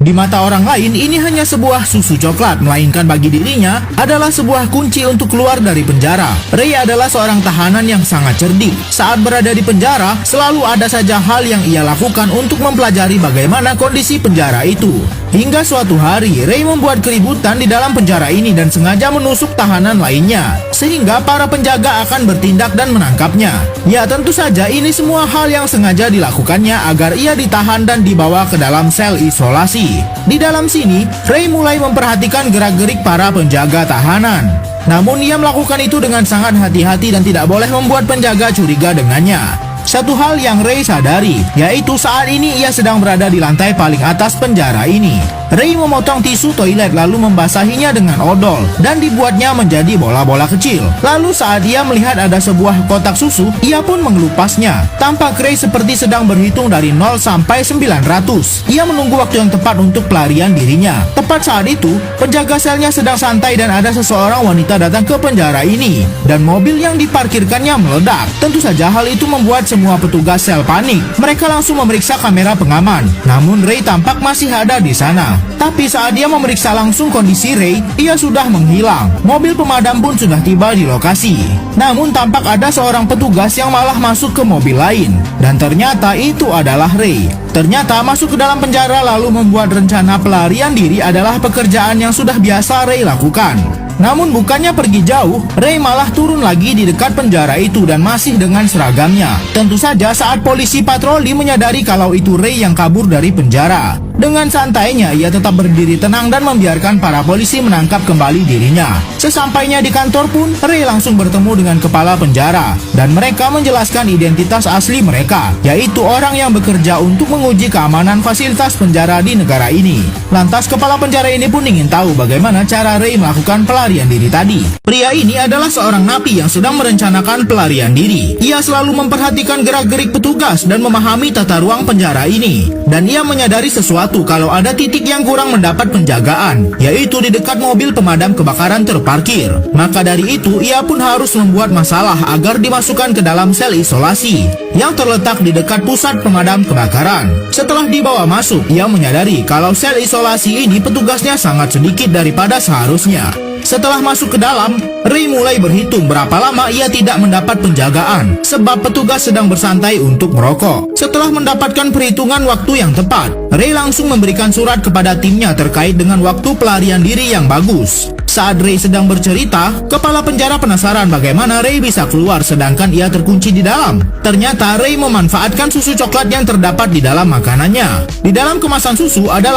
Di mata orang lain, ini hanya sebuah susu coklat, melainkan bagi dirinya adalah sebuah kunci untuk keluar dari penjara. Ray adalah seorang tahanan yang sangat cerdik. Saat berada di penjara, selalu ada saja hal yang ia lakukan untuk mempelajari bagaimana kondisi penjara itu. Hingga suatu hari, Ray membuat keributan di dalam penjara ini dan sengaja menusuk tahanan lainnya, sehingga para penjaga akan bertindak dan menangkapnya. Ya, tentu saja ini semua hal yang sengaja dilakukannya agar ia ditahan dan dibawa ke dalam sel isolasi. Di dalam sini, Ray mulai memperhatikan gerak-gerik para penjaga tahanan. Namun ia melakukan itu dengan sangat hati-hati dan tidak boleh membuat penjaga curiga dengannya. Satu hal yang Ray sadari, yaitu saat ini ia sedang berada di lantai paling atas penjara ini. Ray memotong tisu toilet lalu membasahinya dengan odol dan dibuatnya menjadi bola-bola kecil. Lalu saat ia melihat ada sebuah kotak susu, ia pun mengelupasnya. Tampak Ray seperti sedang berhitung dari 0 sampai 900. Ia menunggu waktu yang tepat untuk pelarian dirinya. Tepat saat itu, penjaga selnya sedang santai dan ada seseorang wanita datang ke penjara ini. Dan mobil yang diparkirkannya meledak. Tentu saja hal itu membuat semua petugas sel panik. Mereka langsung memeriksa kamera pengaman. Namun Ray tampak masih ada di sana. Tapi saat dia memeriksa langsung kondisi Ray, ia sudah menghilang. Mobil pemadam pun sudah tiba di lokasi. Namun tampak ada seorang petugas yang malah masuk ke mobil lain. Dan ternyata itu adalah Ray. Ternyata masuk ke dalam penjara lalu membuat rencana pelarian diri adalah pekerjaan yang sudah biasa Ray lakukan. Namun bukannya pergi jauh, Ray malah turun lagi di dekat penjara itu dan masih dengan seragamnya. Tentu saja saat polisi patroli menyadari kalau itu Ray yang kabur dari penjara. Dengan santainya, ia tetap berdiri tenang dan membiarkan para polisi menangkap kembali dirinya. Sesampainya di kantor pun, Ray langsung bertemu dengan kepala penjara. Dan mereka menjelaskan identitas asli mereka, yaitu orang yang bekerja untuk menguji keamanan fasilitas penjara di negara ini. Lantas kepala penjara ini pun ingin tahu bagaimana cara Ray melakukan pelarian diri tadi. Pria ini adalah seorang napi yang sedang merencanakan pelarian diri. Ia selalu memperhatikan gerak-gerik petugas dan memahami tata ruang penjara ini. Dan ia menyadari sesuatu kalau ada titik yang kurang mendapat penjagaan, yaitu di dekat mobil pemadam kebakaran terparkir. Maka dari itu, ia pun harus membuat masalah agar dimasukkan ke dalam sel isolasi yang terletak di dekat pusat pemadam kebakaran. Setelah dibawa masuk, ia menyadari kalau sel isolasi ini petugasnya sangat sedikit daripada seharusnya. Setelah masuk ke dalam, Ray mulai berhitung berapa lama ia tidak mendapat penjagaan, sebab petugas sedang bersantai untuk merokok. Setelah mendapatkan perhitungan waktu yang tepat, Ray langsung memberikan surat kepada timnya terkait dengan waktu pelarian diri yang bagus. Saat Ray sedang bercerita, kepala penjara penasaran bagaimana Ray bisa keluar sedangkan ia terkunci di dalam. Ternyata Ray memanfaatkan susu coklat yang terdapat di dalam makanannya. Di dalam kemasan susu adalah